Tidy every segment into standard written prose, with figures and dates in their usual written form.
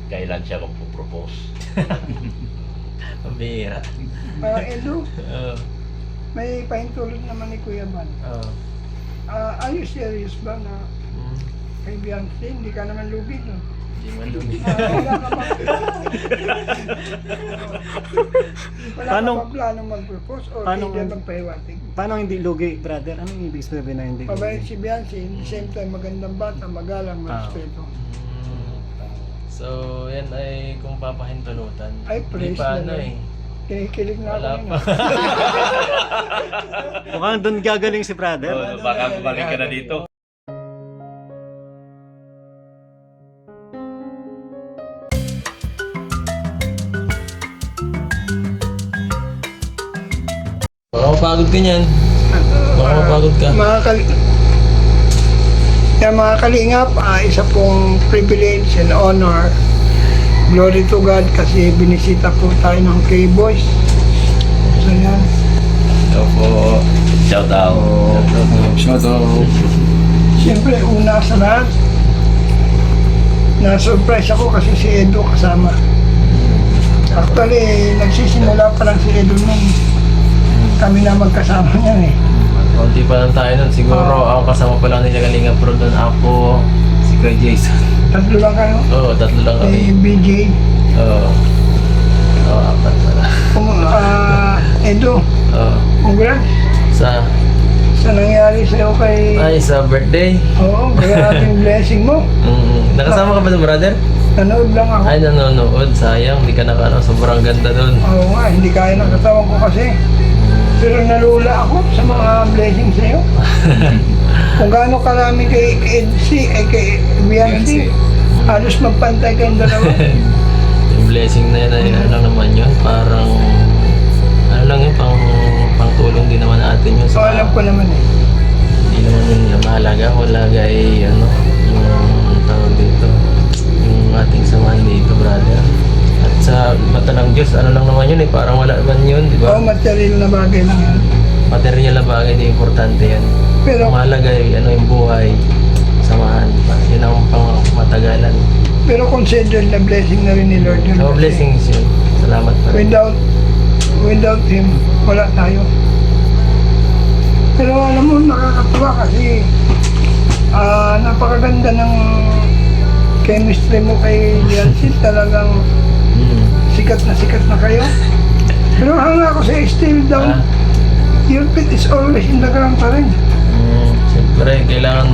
kailan siya magpo-propose. Pambihira. Edu, Oo. may pahintulot naman ni Kuya Van. Oo. Are you serious ba na kay Beyonce, hindi ka naman lugi, no? Hindi man lugi. Wala ka ba? Wala Paano- ka ba planong mag-propose o paano- hindi magpahiwatig? Paano hindi lugi, brother? Anong ibig sabihin na hindi Mabait lugi? si Beyonce, in the same time magandang bata, magalang, respeto. So, yan ay kung papahintulutan. Ay, Hindi praise pa na ano lang. eh. Kinikilig na ako Wala yun. pa. Mukhang doon gagaling si brother. Baka bumalik ka na dito. Baka mapagod ka niyan. Baka mapagod ka. Mga kalingap, isa pong privilege and honor. Glory to God kasi binisita po tayo ng K-Boys. So yan. Ito po. Shout out. Shout out. Siyempre, una sa lahat, na-surprise ako kasi si Edo kasama. Actually, nagsisimula pa lang si Edo nung kami na magkasama niyan eh. Konti pa lang tayo nun. Siguro ako kasama pa lang nila Kalinga Pro doon. Ako, si Kuya Jason. Tatlo lang kayo. Oo, tatlo lang kami. Si BJ. Oo. Oo, apat pala. Edo, Oo. congrats sa nangyari sa'yo kay... Ay, sa birthday. Oo, maraming blessing mo. Nakasama ka ba doon, brother? Nanood lang ako. Ay, nanonood. Sayang, di ka nakano. Sobrang ganda doon. Oo nga, hindi kaya ng katawan ko kasi. Pero nalula ako sa mga blessing sa'yo. Kung gaano karami kay kay Beyonce, halos magpantay kayong dalawa. Yung blessing na yun, ay ano lang naman yun. Parang, ano lang yun, pang tulong din naman natin yun. So alam ko naman eh. Hindi naman yun mahalaga. Mahalaga ay, ano, yung tawag dito, yung ating samahan dito, brother. At sa mata ng Diyos, ano lang naman yun eh, parang wala naman yun, di ba? Oo, material na bagay lang yan. Material na bagay, di importante yan. Pero, Mahalaga ay, ano, yung buhay, samahan, di ba? Yun ang pang matagalan. pero consider na blessing na rin ni Lord yun. So, Kasi blessings yun. Salamat pa rin. Without Him, wala tayo. Pero alam mo, nakakatuwa kasi napakaganda ng chemistry mo kay Beyonce. Talagang sikat na kayo. Pero hanga ako sa still down. Your feet is always in the ground pa rin. Siyempre, kailangan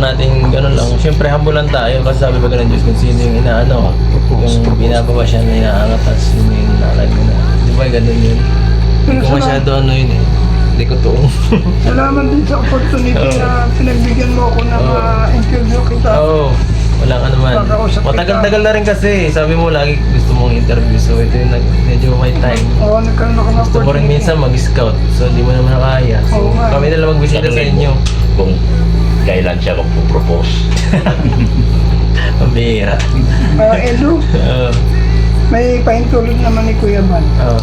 natin gano'n lang. Siyempre, humble lang tayo kasi sabi ba ng Diyos kung sino yung inaano, yung binababa siya na inaangat tapos yung inalag na. Di ba, gano'n yun? Hindi ko masyado ano yun eh. Hindi ko tuong. Salamat din sa opportunity na pinagbigyan mo ako ng interview kita. Oo, walang ano man. Kakausap kita. Matagal-tagal na rin kasi. Sabi mo lagi gusto mong interview. So ito yung medyo may time. Oo, nagkaroon ako ng Gusto mo rin minsan mag-scout. So hindi mo naman nakaya. So Oo nga. kami na lang magbisita sa inyo. Kung kailan siya magpo-propose. Pambihira. Edu, Oo. may pahintulot naman ni Kuya Van. Oo.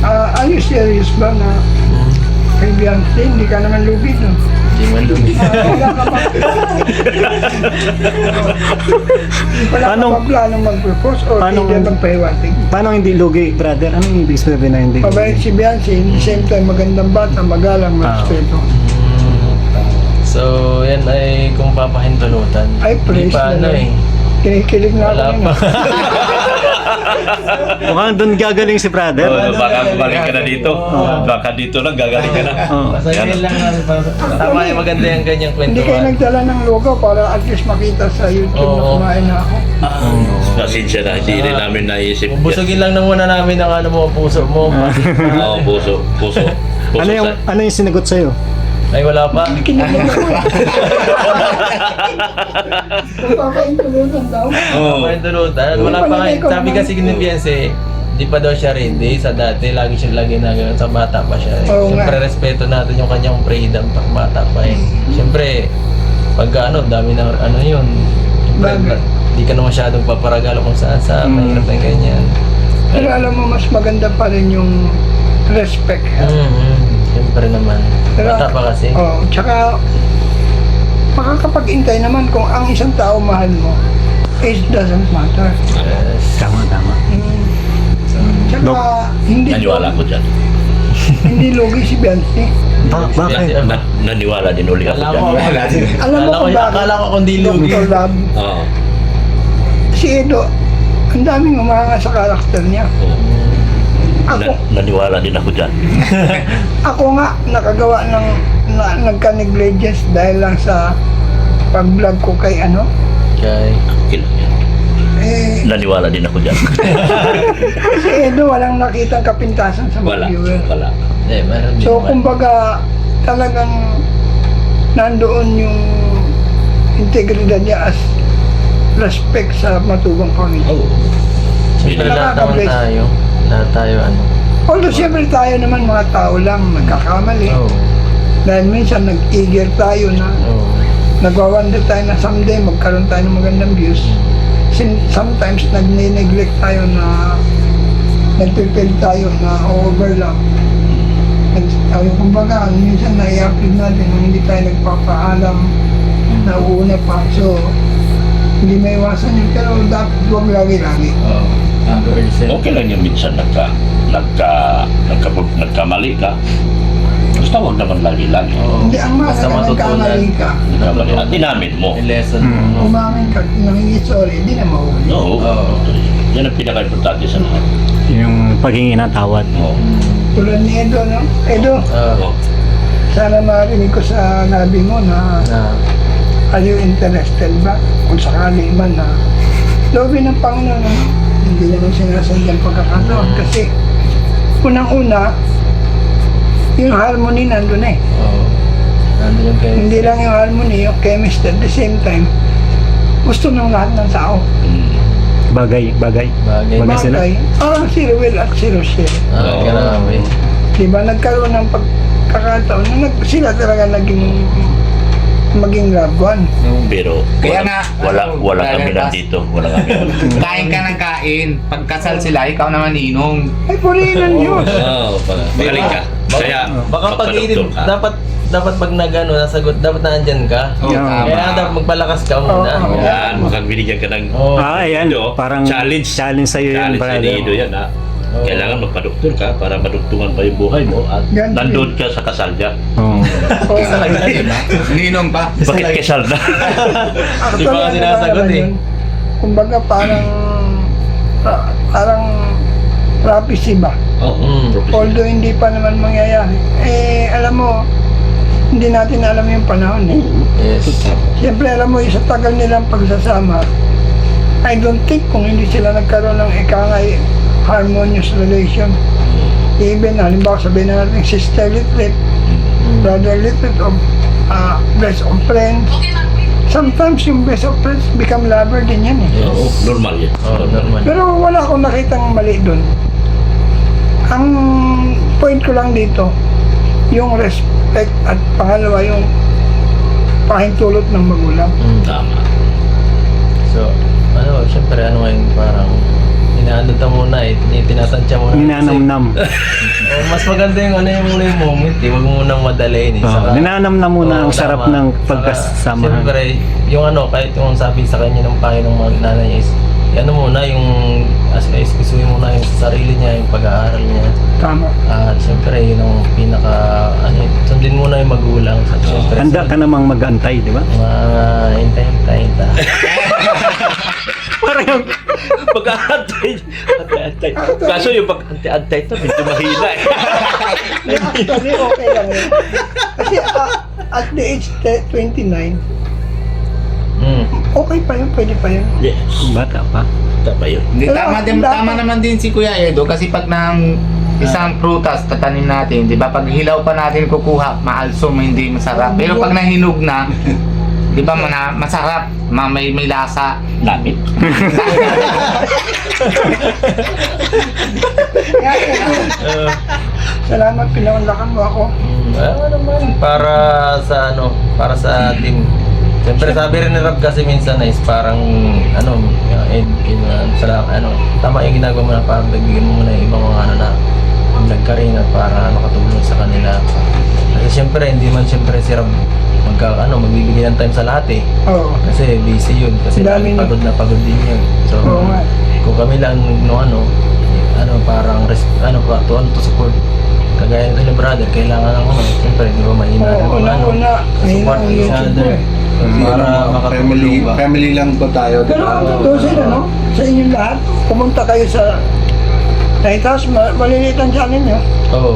Are you serious ba na kay Beyonce, hindi ka naman lugi, no? Hindi man lugi. Wala ka ba? Wala ka Paano- ba planong mag-propose o Paano- hindi magpahiwatig? Paano hindi lugi, brother? Anong ibig sabihin na hindi Mabait lugi? si Beyonce, in the same time magandang bata, magalang, respeto. So yan ay kung papahintulutan. Ay, Hindi praise pa na ano lang. eh. Kinikilig na ako Wala yun. pa. Mukhang doon gagaling si brother. Baka bumalik ka na dito. Baka dito lang gagaling ka na. Oo. Masayahin lang natin para tama yung maganda yung ganyang Hindi kayo kwentuhan. nagdala ng logo para at least makita sa YouTube na Oo. kumain na ako. Pasensya na, hindi rin namin naisip. Busugin lang na muna namin ang ano mo, puso mo. Oo, puso. Puso Ano yung sinagot sa'yo? Ay wala pa. Kinikilig ako eh. Papaintulutan daw. Oo. Papahintulutan. Wala pa nga. Sabi kasi ni Beyonce, di pa daw siya ready sa dati. Lagi siya lagi na ganun. Sa bata pa siya. Oo nga. Siyempre, respeto natin yung kanyang freedom pag bata pa eh. Siyempre, pagka ano, dami ng ano yun. Siyempre, Bagay. di ka na masyadong paparagalo kung saan sa mahirap na ganyan. Pero alam mo, mas maganda pa rin yung respect. Siyempre naman. Pero- Bata pa kasi. Oh, tsaka makakapag-intay naman kung ang isang tao mahal mo, age doesn't matter. Yes. Tama. Tsaka, hindi Naniwala ko dyan. hindi lugi si Bianchi. Bakit? Naniwala din uli ako Akala dyan. ko, Alam mo kung bakit? akala ko kung di lugi. Dr. Lab, Oo. si Edo, ang daming umanga sa karakter niya. Ako, Naniwala din ako dyan. ako nga, nakagawa ng nagka-negligence dahil lang sa pag-vlog ko kay ano. Okay. Kailan yan? Eh, Naniwala din ako dyan. si Edo walang nakitang kapintasan sa mga Wala. viewer. Wala. Meron din So, naman. kumbaga, talagang nandoon yung integridad niya as respect sa matubang pamilya. Oo. Siyempre lahat naman Nakaka-bless. tayo. Lahat tayo ano. Although siyempre tayo naman mga tao lang nagkakamali. Oo. Dahil minsan nag-eager tayo na Oo. nagwawonder tayo na someday magkaroon tayo ng magandang views. Sometimes nag-neglect tayo na nagpipil tayo na overlap. Kumbaga, minsan na-i-upload natin nung hindi tayo nagpapaalam na uuna pa. So, hindi may iwasan yun. Pero dapat huwag lagi-lagi. Oo. Okay lang yung minsan nagkamali ka. Basta huwag naman lagi-lagi. Oo. Hindi, ang Basta mahalaga matutunan. nagkamali ka. Nagkamali. At inamin mo. Yung lesson. Umamin ka, nangingi sorry, hindi na mahuli. Oo. Oo. Yan ang pinaka-importante sa lahat. Yung paghingi ng tawad. Oo. Tulad ni Edo, no? Edo, Oo. sana marinig ko sa nabi mo na Na. are you interested ba? Kung sakali man na loobin ng Panginoon, no? Hindi naman sinasadyang pagkakataon kasi unang-una, yung harmony nandun eh. Oo. Nandun yung kayo. Hindi lang yung harmony, yung chemistry at the same time, gusto ng lahat ng tao. Bagay. Bagay. Bagay sila. Bagay, parang si Ruel at si Rochelle. Ah, grabe. Diba, nagkaroon ng pagkakataon na sila talaga maging loved one. Pero Kaya nga, wala kami Brother nandito. Wala kami nandito. kain ka ng kain. Pagkasal sila, ikaw naman ninong. Ay, purinan yun. Oo. Magaling ka. Kaya, Baka pag-iinit, magpa-doktor ka. dapat pag nagano, nasagot, dapat naandyan ka. Oo, Yeah. Kaya dapat magpalakas ka muna. Oo. Yan, mukhang binigyan ka ng Oo. Ayan. Ido, Parang challenge. sa'yo yan, Challenge sa brother. Ido yan, ha? Oo. Kailangan magpa-doktor ka para madugtungan pa yung buhay mo at Ganun. nandun ka sa kasal niya. Oo. Isa lang yan. Ninong pa. Bakit kasal na? Di ba nga sinasagot eh? Kumbaga parang prophecy ba? Oo. Although hindi pa naman mangyayari. Eh, alam mo, hindi natin alam yung panahon eh. Yes. Siyempre, alam mo, sa tagal nilang pagsasama, I don't think kung hindi sila nagkaroon ng ikangay harmonious relation. Even, halimbawa, sabihin na natin, sister litret, brother litret, of best of friends. Sometimes yung best of friends become lover din yan eh. Oo, normal yan. Oo, normal. Pero wala akong nakitang mali doon. Ang point ko lang dito, yung respect at pangalawa yung pahintulot ng magulang. Tama. So, syempre, ngayon parang inaano ta muna eh, tinatansya muna. Ninanamnam. Oh, mas maganda yung muna yung moment eh, huwag mo munang madalayin eh. Oo, ninanamnam muna ang Oo, sarap tama. ng Saka, pagkasamahan. Siyempre, yung kahit yung sabi sa kanya ng Panginoong mga nanay niya is, muna yung iskisuin muna yung sarili niya, yung pag-aaral niya. Tama. At siyempre, yun ang pinaka, sundin muna yung magulang. So, siyempre, Handa ka namang mag-antay, di ba? hintay. Parang yung Pag-aantay. Kaso yung pag-antay to, medyo mahina eh. Actually, okay lang yun. Kasi at the age 29, okay pa yun, pwede pa yun. Yes. bata pa. Tama yun. Hindi, Pero tama naman din si Kuya Edo kasi pag ng isang prutas tatanim natin, di ba? Pag hilaw pa natin kukuha, maalsom, hindi masarap. Pero pag nahinog na, di ba masarap, may lasa. Lamit. Kaya, salamat, pinaunlakan mo ako. Naman, para sa team. Siyempre sabi rin ni Rob kasi minsan is parang tama yung ginagawa mo na parang bigyan mo muna yung ibang mga nagkaring at para makatulong sa kanila. Kasi siyempre hindi man siyempre si Rob magbibigay ng time sa lahat eh. Oo. Kasi busy yun. Kasi Daming- lagi pagod din yun. So, Oo nga. kung kami lang parang to support. Kagaya nito ni brother, kailangan ng siyempre, di ba, mahina rin Oo, una-una, support mahina ang each YouTube other. ko eh. Para makatulong ba? Family lang po tayo. di Pero ba? ang totoo sila, no? Sa inyong lahat, pumunta kayo sa Lighthouse, maliliit ang channel nyo. Oo.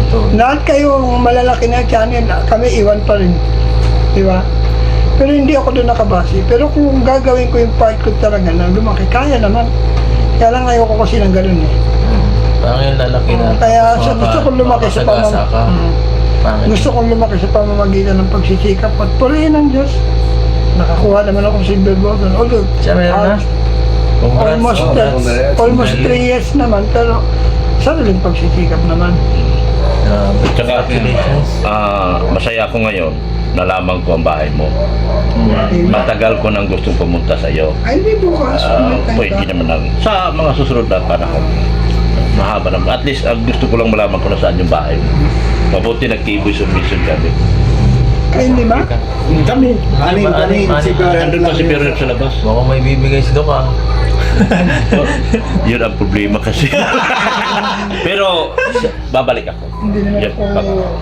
Ito. Lahat kayo malalaki na channel, kami iwan pa rin. Di ba? Pero hindi ako doon nakabase. Pero kung gagawin ko yung part ko talaga na lumaki, kaya naman. Kaya lang ayoko kasi ng ganun eh. Pangil lalaki na. Kaya tapos sa gusto kong lumaki sa makakasagasa ka. Pangil. Gusto kong lumaki sa pamamagitan ng pagsisikap at purihin ng Diyos. Nakakuha naman ako silver button. Although, Siya meron na? Congrats. almost, Congrats. almost 3 years naman, pero sariling pagsisikap naman. Grabe. Tsaka, Congratulations. masaya ako ngayon. Nalaman ko ang bahay mo. Matagal ko nang gustong pumunta sa iyo. Ay, hindi bukas. Pwede naman lang. Sa mga susunod na panahon. Mahaba naman. At least, gusto ko lang malaman kung nasaan yung bahay mo. Mabuti nag-kiboy submission kami. Ay, hindi ba? Kami. Anim. Si Nandun pa si Bernard sa labas. Baka may bibigay si Doc ah. Yun ang problema kasi. Pero, babalik ako. Hindi naman Yep,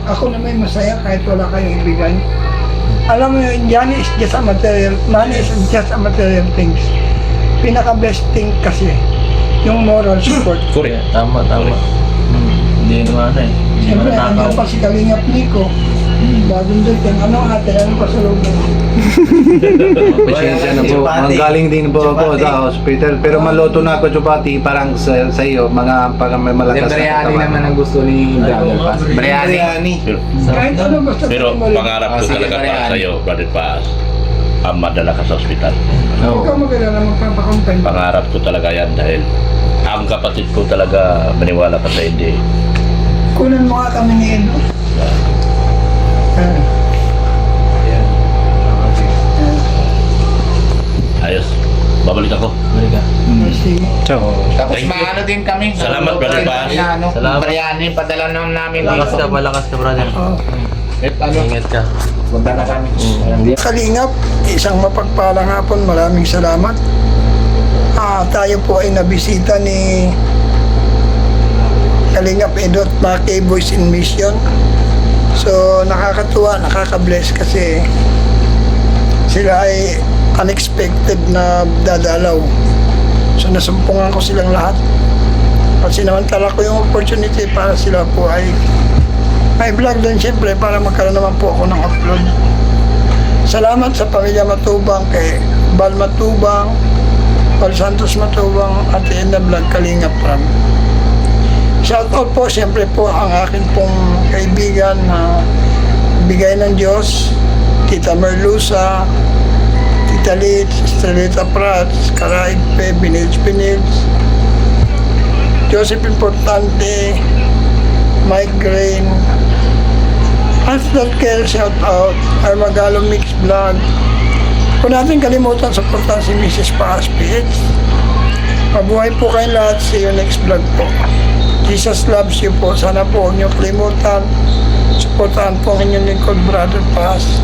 ako naman masaya kahit wala kayong ibigay. Alam mo yun, money is just a material things. Pinaka-best thing kasi, yung moral support. Correct. Tama. Hindi naman eh. Hindi Siyempre, naman andyan pa si Kalingap Nico. Bagong dating, ano pa sa loob mo? Pasensya na po. Galing din po ako sa hospital. Pero maloto na ako, chupati, parang sa iyo, mga parang may malakas na Biryani katawan. naman ang gusto ni Brother Paz. Biryani. Pero, Kahit ano basta pero mo pangarap ko sige, talaga para Marian. sa iyo, Brother Paz. Ang madala ka sa ospital. Ikaw mag-alala magpapakontent. Pangarap ko talaga yan dahil ang kapatid ko talaga maniwala ka sa hindi. Kunan mo nga kami ni Edo. Ayos. Babalik ako. Balik ka. Sige. Ciao. Tapos Thank you. maano din kami. Salamat, Brother Paz. Salamat. Biryani, padala naman namin. Malakas ka brother. Oh. Ingat ka. Punta na kami. Kalingap, isang mapagpalang hapon, maraming salamat. Tayo po ay nabisita ni Kalingap Edot Maki Boys in Mission. So nakakatuwa, nakaka-bless kasi sila ay unexpected na dadalaw. So nasumpungan ko silang lahat. Kasi sinamantala ko yung opportunity para sila po ay may vlog din siyempre para magkaroon naman po ako ng upload. Salamat sa pamilya Matubang, kay Bal Matubang, Bal Santos Matubang, at Enda Vlog Kalingap Ram. Shout out po siyempre po ang akin pong kaibigan na bigay ng Diyos, Tita Merlusa, Tita Litz, Estrelita Prats, Karaigpe, Binils, Joseph Importante, Mike Grain, Asdal Kel, shout out, Armagalo Mix Vlog. Kung natin kalimutan, supportan si Mrs. Paas PH. Mabuhay po kayong lahat. See you next vlog po. Jesus loves you po. Sana po huwag niyo kalimutan. Supportan po ang inyong lingkod, Brother Paas.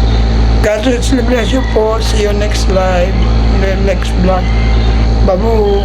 God bless you po. See you next live, next vlog. Babu!